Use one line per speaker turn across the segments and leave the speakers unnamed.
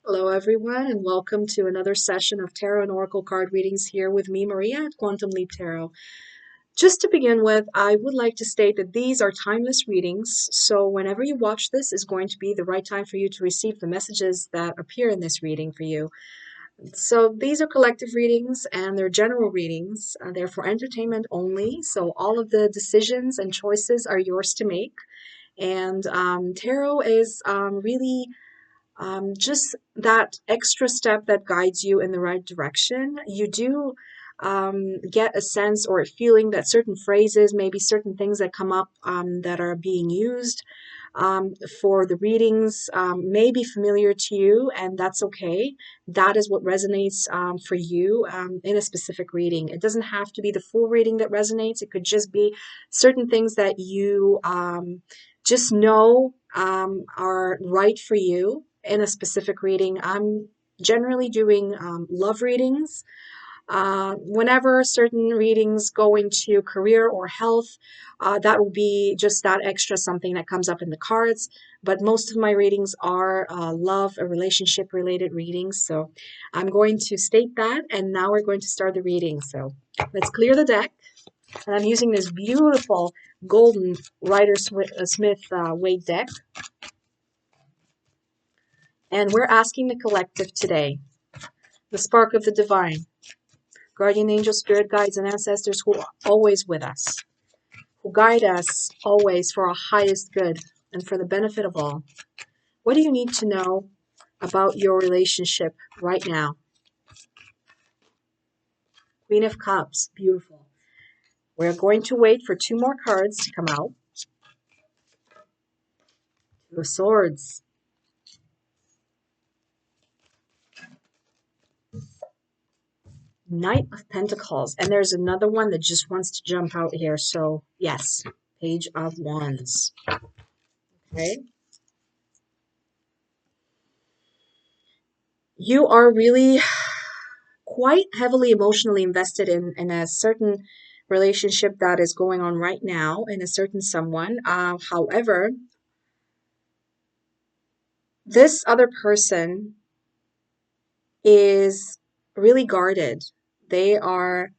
Hello, everyone, and welcome to another session of Tarot and Oracle card readings here with me, Maria, at Quantum Leap Tarot. Just to begin with, I would like to state that these are timeless readings, so whenever you watch this is going to be the right time for you to receive the messages that appear in this reading for you. So these are collective readings and they're general readings. They're for entertainment only, so all of the decisions and choices are yours to make. And tarot is really just that extra step that guides you in the right direction. You do get a sense or a feeling that certain phrases, maybe certain things that come up that are being used for the readings may be familiar to you, and that's okay. That is what resonates for you in a specific reading. It doesn't have to be the full reading that resonates. It could just be certain things that you just know are right for you in a specific reading. I'm generally doing love readings. Whenever certain readings go into career or health, that will be just that extra something that comes up in the cards. But most of my readings are love or relationship related readings. So I'm going to state that, and now we're going to start the reading. So let's clear the deck. And I'm using this beautiful golden Rider-Smith weight deck. And we're asking the collective today, the spark of the divine, guardian angel, spirit guides, and ancestors who are always with us, who guide us always for our highest good and for the benefit of all. What do you need to know about your relationship right now? Queen of Cups, beautiful. We're going to wait for two more cards to come out. Two of Swords. Knight of Pentacles. And there's another one that just wants to jump out here. So, yes, Page of Wands. Okay. You are really quite heavily emotionally invested in a certain relationship that is going on right now in a certain someone. However, this other person is really guarded. They are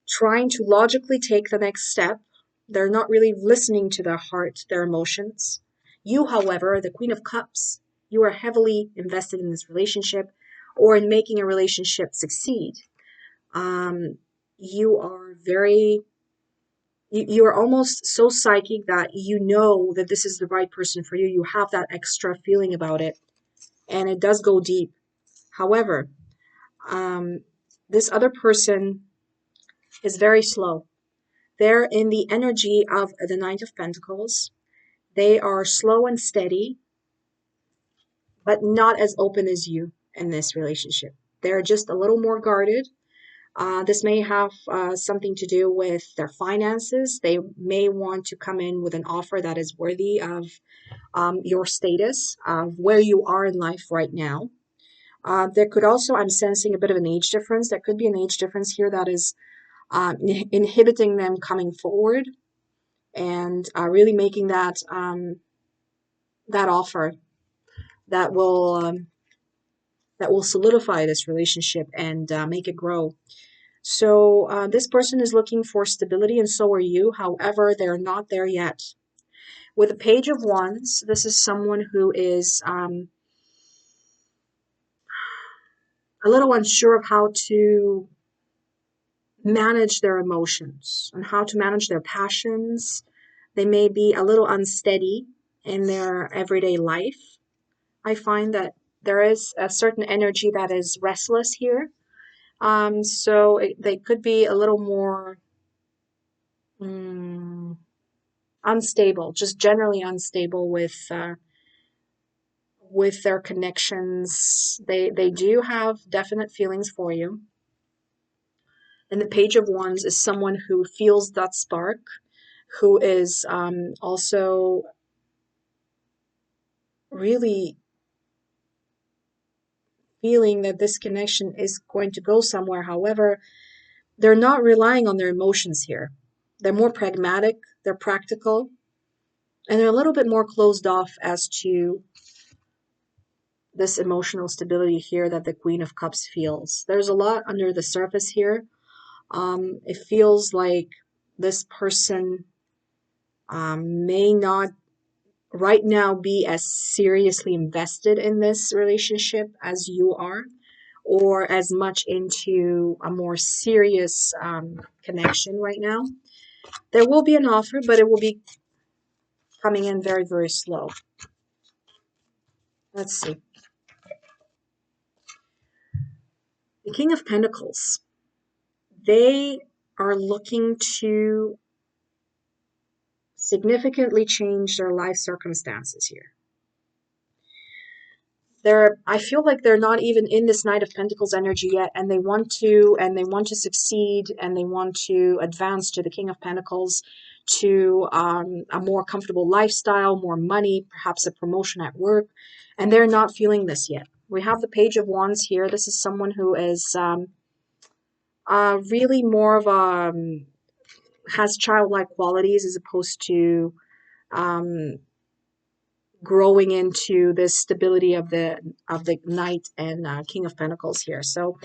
trying to logically take the next step. They're not really listening to their heart, their emotions. You, however, the Queen of Cups, you are heavily invested in this relationship or in making a relationship succeed. You are you are almost so psychic that you know that this is the right person for you. You have that extra feeling about it, and it does go deep. However, this other person is very slow. They're in the energy of the Knight of Pentacles. They are slow and steady, but not as open as you in this relationship. They're just a little more guarded. This may have something to do with their finances. They may want to come in with an offer that is worthy of your status, of where you are in life right now. There could also, I'm sensing a bit of an age difference. There could be an age difference here that is inhibiting them coming forward and really making that that offer that will solidify this relationship and make it grow. So this person is looking for stability, and so are you. However, they're not there yet. With a Page of Wands, this is someone who is a little unsure of how to manage their emotions and how to manage their passions. They may be a little unsteady in their everyday life. I find that there is a certain energy that is restless here. They could be a little more unstable, just generally unstable with their connections. They do have definite feelings for you. And the Page of Wands is someone who feels that spark, who is also really feeling that this connection is going to go somewhere. However, they're not relying on their emotions here. They're more pragmatic, they're practical, and they're a little bit more closed off as to this emotional stability here that the Queen of Cups feels. There's a lot under the surface here. It feels like this person may not right now be as seriously invested in this relationship as you are, or as much into a more serious connection right now. There will be an offer, but it will be coming in very, very slow. Let's see. The King of Pentacles. They are looking to significantly change their life circumstances here. I feel like they're not even in this Knight of Pentacles energy yet, and they want to succeed, and they want to advance to the King of Pentacles, to a more comfortable lifestyle, more money, perhaps a promotion at work, and they're not feeling this yet. We have the Page of Wands here. This is someone who is really more of a has childlike qualities as opposed to um, growing into this stability of the Knight and King of Pentacles here. So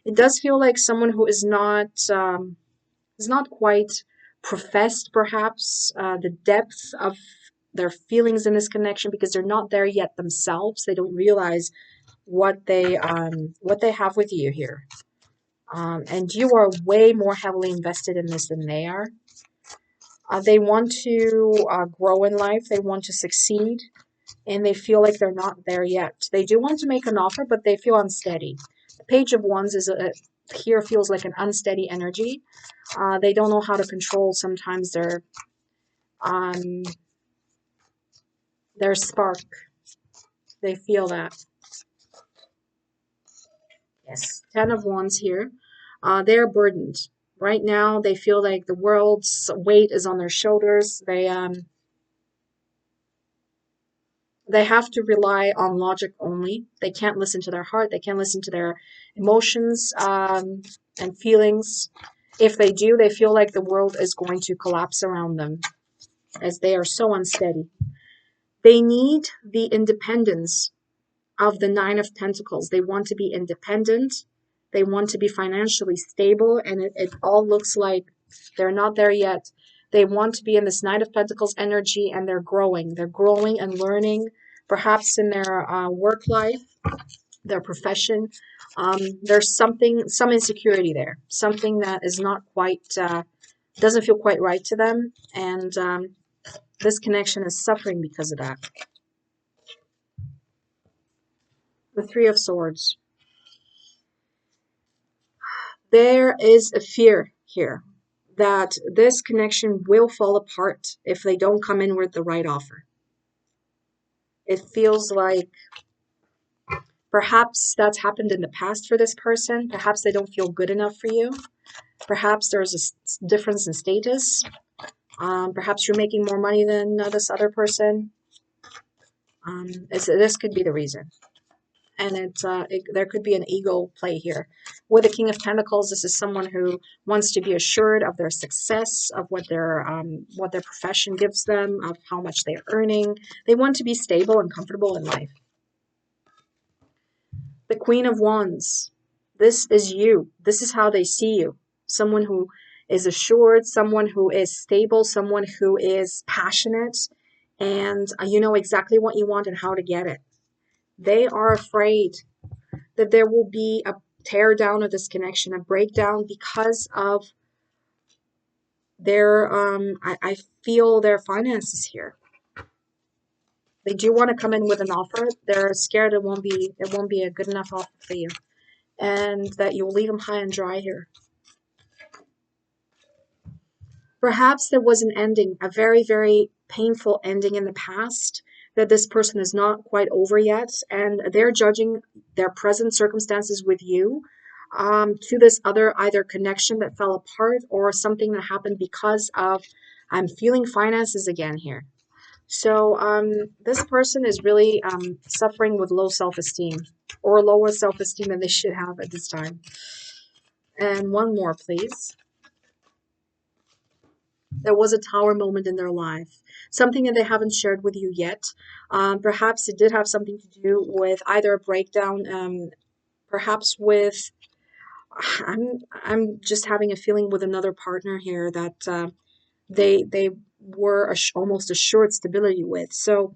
it does feel like someone who is not quite professed, perhaps the depth of their feelings in this connection, because they're not there yet themselves. They don't realize what they have with you here. And you are way more heavily invested in this than they are. They want to grow in life. They want to succeed, and they feel like they're not there yet. They do want to make an offer, but they feel unsteady. The Page of Wands here feels like an unsteady energy. They don't know how to control sometimes um, their spark. They feel that. Yes, Ten of Wands here. They're burdened. Right now, they feel like the world's weight is on their shoulders. They have to rely on logic only. They can't listen to their heart. They can't listen to their emotions and feelings. If they do, they feel like the world is going to collapse around them, as they are so unsteady. They need the independence of the Nine of Pentacles. They want to be independent. They want to be financially stable, and it all looks like they're not there yet. They want to be in this Knight of Pentacles energy, and they're growing. They're growing and learning, perhaps in their work life, their profession. There's some insecurity there, something that is not quite, doesn't feel quite right to them, and this connection is suffering because of that. The Three of Swords. There is a fear here that this connection will fall apart if they don't come in with the right offer. It feels like perhaps that's happened in the past for this person. Perhaps they don't feel good enough for you. Perhaps there's a difference in status. Perhaps you're making more money than this other person. This could be the reason. And there could be an ego play here. With the King of Pentacles, this is someone who wants to be assured of their success, of what their profession gives them, of how much they're earning. They want to be stable and comfortable in life. The Queen of Wands. This is you. This is how they see you. Someone who is assured, someone who is stable, someone who is passionate, and you know exactly what you want and how to get it. They are afraid that there will be a tear down of this connection, a breakdown, because of their, I feel their finances here. They do want to come in with an offer. They're scared it won't be a good enough offer for you, and that you'll leave them high and dry here. Perhaps there was an ending, a very, very painful ending in the past that this person is not quite over yet, and they're judging their present circumstances with you to this other either connection that fell apart or something that happened because of I'm feeling finances again here. So this person is really suffering with low self-esteem, or lower self-esteem than they should have at this time. And one more, please. There was a tower moment in their life, something that they haven't shared with you yet. Perhaps it did have something to do with either a breakdown, perhaps with I'm just having a feeling with another partner here that they were almost assured stability with. So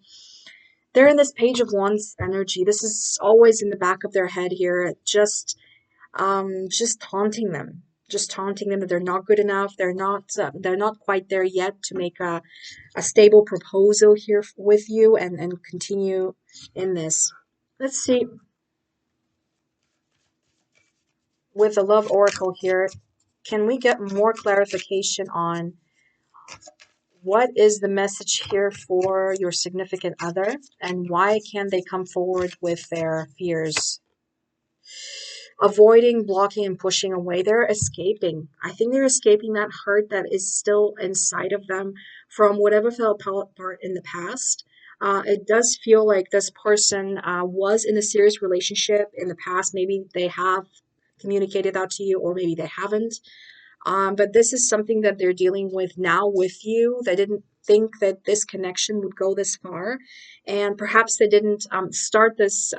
they're in this Page of Wands energy. This is always in the back of their head here, just taunting them, just taunting them that they're not good enough. They're not quite there yet to make a stable proposal here with you and continue in this. Let's see, with the Love Oracle here, can we get more clarification on what is the message here for your significant other and why can't they come forward with their fears? Avoiding, blocking, and pushing away. They're escaping. I think they're escaping that hurt that is still inside of them from whatever fell apart in the past. It does feel like this person was in a serious relationship in the past. Maybe they have communicated that to you, or maybe they haven't. But this is something that they're dealing with now with you. They didn't think that this connection would go this far. And perhaps they didn't start this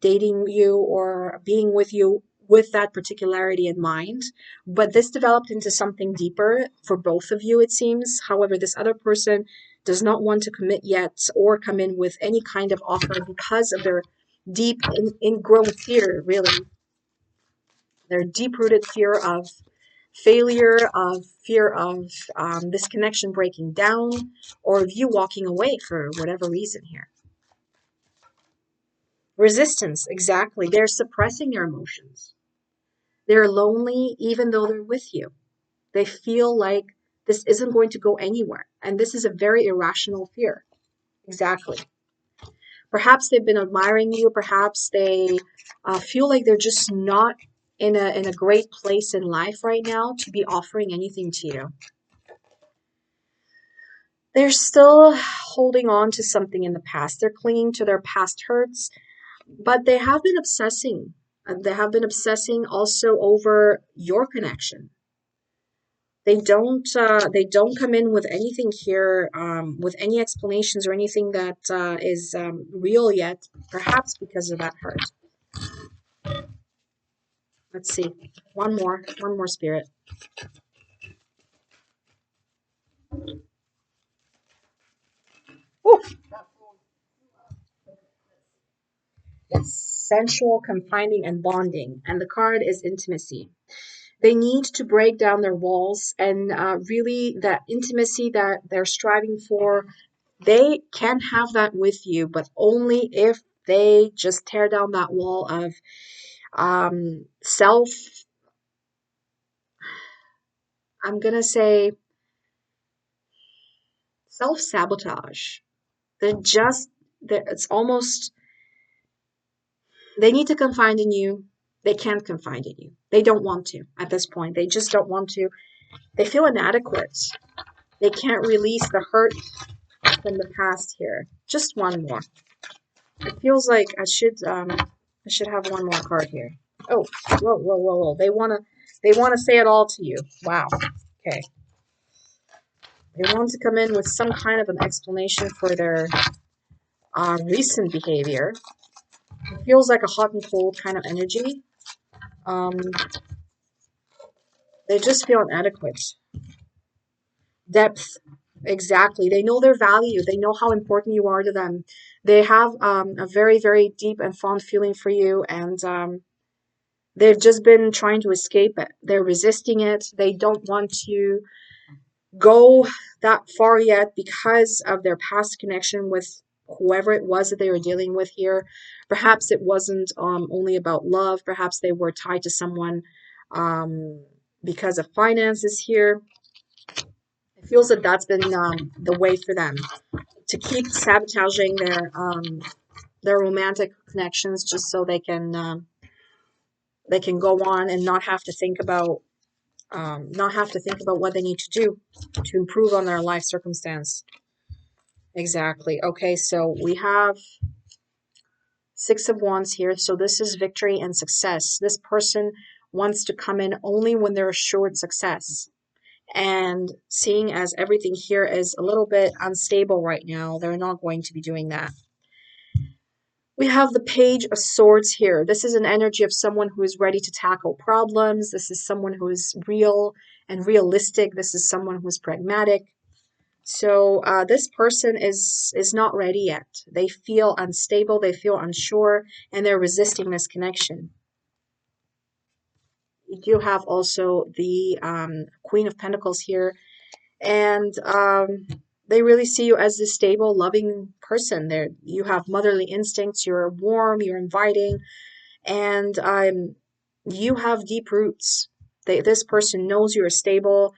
dating you or being with you with that particularity in mind. But this developed into something deeper for both of you, it seems. However, this other person does not want to commit yet or come in with any kind of offer because of their deep ingrown fear, really. Their deep rooted fear of failure, of fear of this connection breaking down, or of you walking away for whatever reason here. Resistance, exactly. They're suppressing their emotions. They're lonely even though they're with you. They feel like this isn't going to go anywhere. And this is a very irrational fear. Exactly. Perhaps they've been admiring you. Perhaps they feel like they're just not in a great place in life right now to be offering anything to you. They're still holding on to something in the past. They're clinging to their past hurts, but they have been obsessing. They have been obsessing also over your connection. They don't come in with anything here, with any explanations or anything that is real yet, perhaps because of that hurt. Let's see. One more spirit. Ooh. It's sensual, confining, and bonding. And the card is intimacy. They need to break down their walls and really that intimacy that they're striving for, they can have that with you, but only if they just tear down that wall of self, I'm going to say self-sabotage. They're just, it's almost, they need to confide in you. They can't confide in you. They don't want to at this point. They just don't want to. They feel inadequate. They can't release the hurt from the past here. Just one more. It feels like I should have one more card here. Oh, whoa. They wanna say it all to you. Wow. Okay. They want to come in with some kind of an explanation for their recent behavior. It feels like a hot and cold kind of energy. Um, they just feel inadequate. Depth. Exactly. They know their value. They know how important you are to them. They have a very, very deep and fond feeling for you, and they've just been trying to escape it. They're resisting it. They don't want to go that far yet because of their past connection with whoever it was that they were dealing with here. Perhaps it wasn't only about love. Perhaps they were tied to someone because of finances here. It feels that that's been the way for them to keep sabotaging their romantic connections just so they can go on and not have to think about what they need to do to improve on their life circumstance. Exactly. Okay, so we have Six of Wands here. So this is victory and success. This person wants to come in only when they're assured success. And seeing as everything here is a little bit unstable right now, they're not going to be doing that. We have the Page of Swords here. This is an energy of someone who is ready to tackle problems. This is someone who is real and realistic. This is someone who is pragmatic. So this person is not ready yet. They feel unstable, they feel unsure, and they're resisting this connection. You do have also the Queen of Pentacles here, and they really see you as this stable, loving person. There, you have motherly instincts. You're warm. You're inviting, and you have deep roots. This person knows you're a stable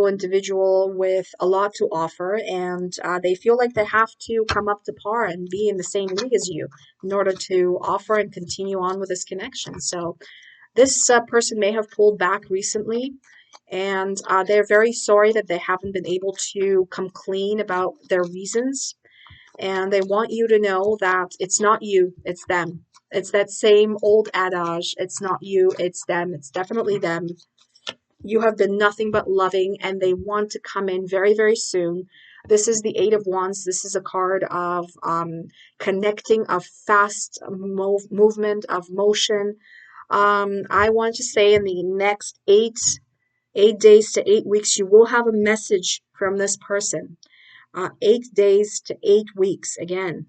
individual with a lot to offer, and they feel like they have to come up to par and be in the same league as you in order to offer and continue on with this connection. So this person may have pulled back recently, and they're very sorry that they haven't been able to come clean about their reasons. And they want you to know that it's not you, it's them. It's that same old adage, it's not you, it's them. It's definitely them. You have been nothing but loving, and they want to come in very, very soon. This is the Eight of Wands. This is a card of connecting, of fast movement, of motion. I want to say in the next 8 days to 8 weeks, you will have a message from this person. 8 days to 8 weeks. Again,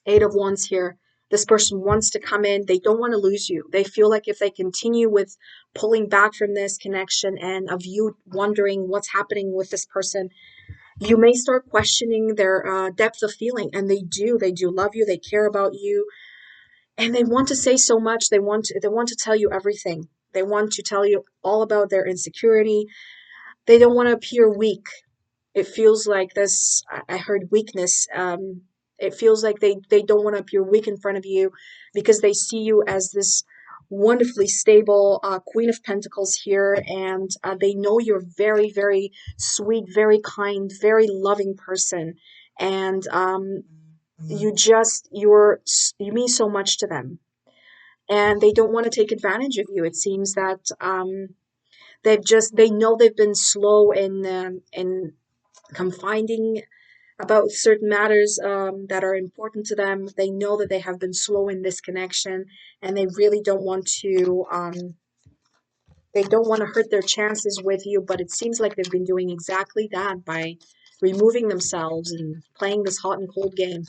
Eight of Wands here. This person wants to come in. They don't want to lose you. They feel like if they continue with pulling back from this connection and of you wondering what's happening with this person, you may start questioning their depth of feeling. And they do. They do love you. They care about you. And they want to say so much. They want to tell you everything. They want to tell you all about their insecurity. They don't want to appear weak. It feels like this. I heard weakness. It feels like they don't want to appear weak in front of you because they see you as this wonderfully stable Queen of Pentacles here, and they know you're very, very sweet, very kind, very loving person, and you mean so much to them, and they don't want to take advantage of you. It seems that they know they've been slow in confiding about certain matters that are important to them. They know that they have been slow in this connection, and they don't want to hurt their chances with you. But it seems like they've been doing exactly that by removing themselves and playing this hot and cold game.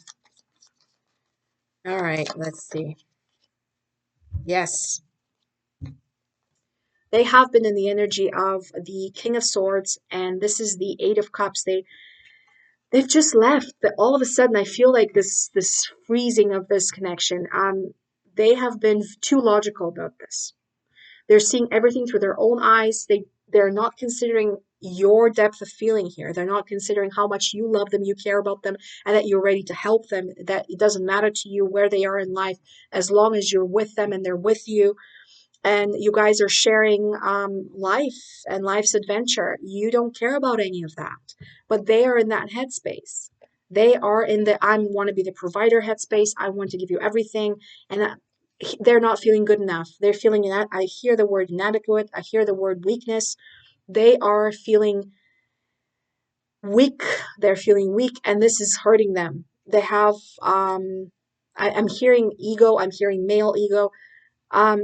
All right, let's see. Yes, they have been in the energy of the King of Swords, and this is the Eight of Cups. They've just left. But all of a sudden, I feel like this freezing of this connection. They have been too logical about this. They're seeing everything through their own eyes. They're not considering your depth of feeling here. They're not considering how much you love them, you care about them, and that you're ready to help them. That it doesn't matter to you where they are in life, as long as you're with them and they're with you and you guys are sharing life and life's adventure. You don't care about any of that, but they are in that headspace. They are in the I want to be the provider headspace. I want to give you everything, and they're not feeling good enough. They're feeling that. I hear the word inadequate. I hear the word weakness. They are feeling weak. They're feeling weak, and this is hurting them. They have I'm hearing ego. I'm hearing male ego.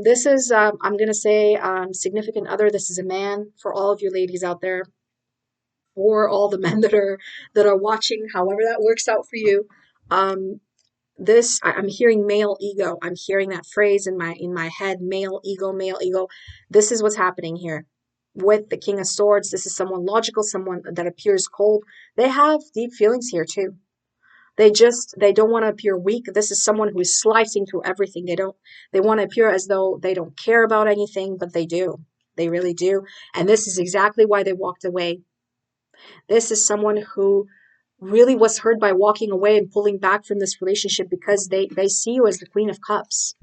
This is, I'm going to say, significant other. This is a man for all of you ladies out there, or all the men that are watching, however that works out for you. Um, I'm hearing male ego. I'm hearing that phrase in my head, male ego, male ego. This is what's happening here with the King of Swords. This is someone logical, someone that appears cold. They have deep feelings here too. They don't want to appear weak. This is someone who is slicing through everything. They want to appear as though they don't care about anything, but they do. They really do. And this is exactly why they walked away. This is someone who really was hurt by walking away and pulling back from this relationship because they see you as the Queen of Cups.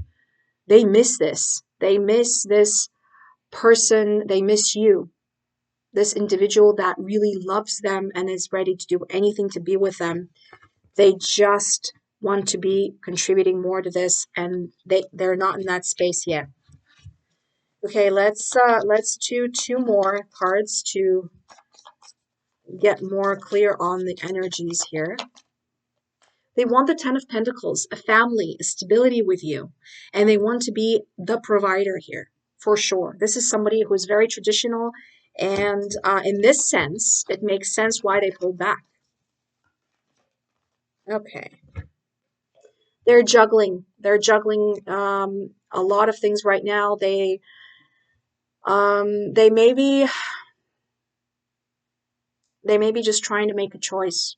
They miss this. They miss this person. They miss you. This individual that really loves them and is ready to do anything to be with them. They just want to be contributing more to this, and they're not in that space yet. Okay, let's do two more cards to get more clear on the energies here. They want the Ten of Pentacles, a family, a stability with you, and they want to be the provider here for sure. This is somebody who is very traditional, and in this sense, it makes sense why they pulled back. Okay. They're juggling. They're juggling a lot of things right now. They may be just trying to make a choice.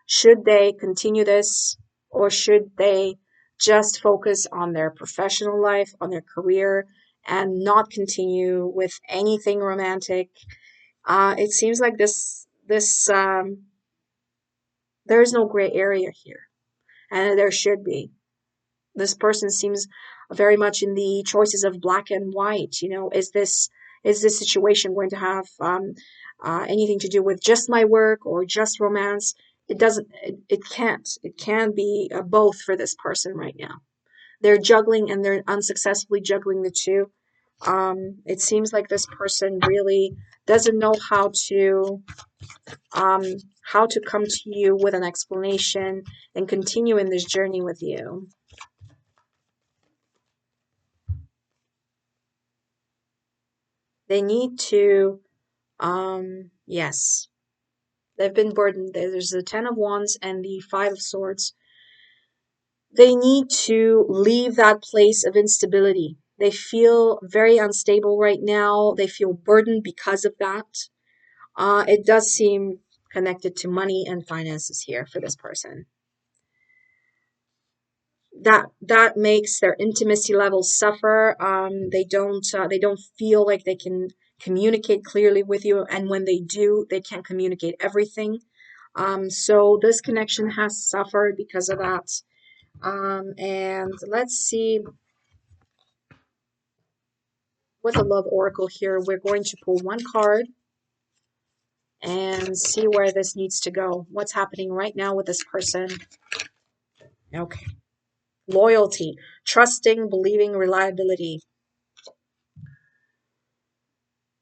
Should they continue this, or should they just focus on their professional life, on their career, and not continue with anything romantic? It seems like this there is no gray area here, and there should be. This person seems very much in the choices of black and white. Is this situation going to have anything to do with just my work or just romance? It doesn't. It can't. It can be both for this person right now. They're juggling and they're unsuccessfully juggling the two. It seems like this person really doesn't know um, how to come to you with an explanation and continue in this journey with you. They need to, yes, they've been burdened. There's the Ten of Wands and the Five of Swords. They need to leave that place of instability. They feel very unstable right now. They feel burdened because of that. It does seem connected to money and finances here for this person. That makes their intimacy levels suffer. They don't feel like they can communicate clearly with you, and when they do, they can't communicate everything. So this connection has suffered because of that. And let's see, with the love oracle here, we're going to pull one card and see where this needs to go. What's happening right now with this person? Okay. Loyalty, trusting, believing, reliability.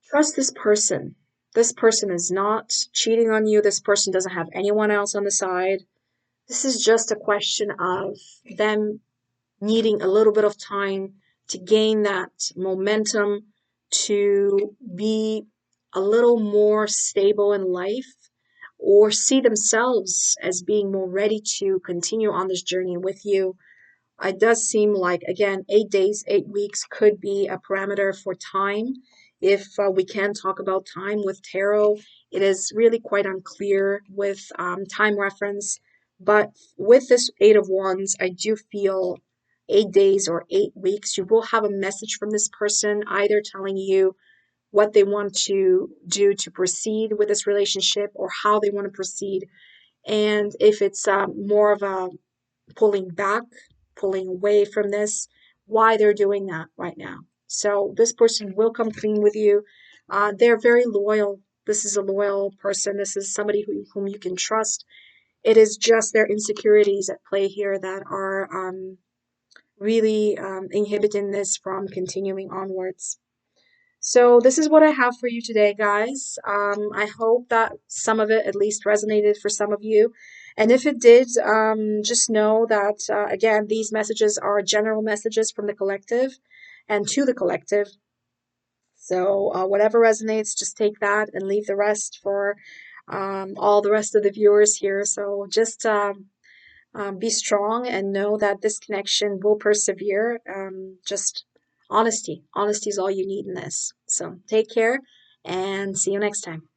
Trust this person. This person is not cheating on you. This person doesn't have anyone else on the side. This is just a question of them needing a little bit of time to gain that momentum, to be a little more stable in life, or see themselves as being more ready to continue on this journey with you. It does seem like, again, 8 days, 8 weeks could be a parameter for time. If we can talk about time with tarot, it is really quite unclear with time reference. But with this Eight of Wands, I do feel 8 days or 8 weeks, you will have a message from this person, either telling you what they want to do to proceed with this relationship or how they want to proceed. And if it's more of a pulling back, pulling away from this, why they're doing that right now. So this person will come clean with you. They're very loyal. This is a loyal person. This is somebody whom you can trust. It is just their insecurities at play here that are really inhibiting this from continuing onwards. So this is what I have for you today, guys. I hope that some of it at least resonated for some of you. And if it did, just know that, again, these messages are general messages from the collective and to the collective. So whatever resonates, just take that and leave the rest for all the rest of the viewers here. So just be strong and know that this connection will persevere. Just honesty. Honesty is all you need in this. So take care and see you next time.